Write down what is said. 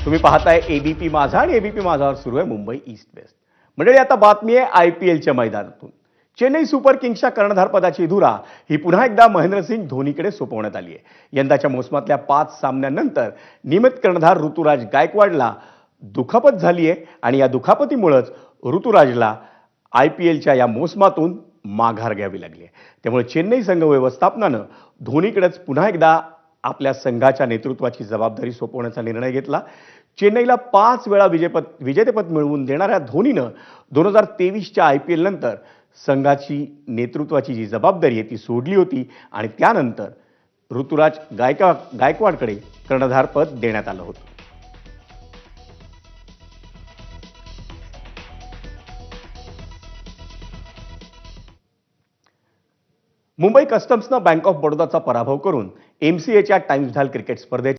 तुम्ही पाहताय एबीपी माझा आणि एबीपी माझावर सुरू आहे मुंबई ईस्ट वेस्ट. मंडळी, आता बातमी आहे आयपीएलच्या मैदानातून. चेन्नई सुपर किंग्सच्या कर्णधारपदाची धुरा ही पुन्हा एकदा महेंद्रसिंग धोनीकडे सोपवण्यात आली आहे. यंदाच्या मोसमातल्या 5 सामन्यांनंतर नियमित कर्णधार ऋतुराज गायकवाडला दुखापत झाली आहे आणि या दुखापतीमुळेच ऋतुराजला आयपीएलच्या या मोसमातून माघार घ्यावी लागली आहे. त्यामुळे चेन्नई संघ व्यवस्थापनानं धोनीकडेच पुन्हा एकदा आपल्या संघाच्या नेतृत्वाची जबाबदारी सोपवण्याचा निर्णय घेतला. चेन्नईला 5 वेळा विजेतेपद मिळवून देणाऱ्या धोनीनं 2023च्या आयपीएल नंतर संघाची नेतृत्वाची जी जबाबदारी आहे ती सोडली होती आणि त्यानंतर ऋतुराज गायकवाडकडे कर्णधारपद देण्यात आलं होतं. मुंबई कस्टम्सनं बँक ऑफ बडोदाचा पराभव करून एमसीएच्या टाइम्स झाल क्रिकेट स्पर्धेत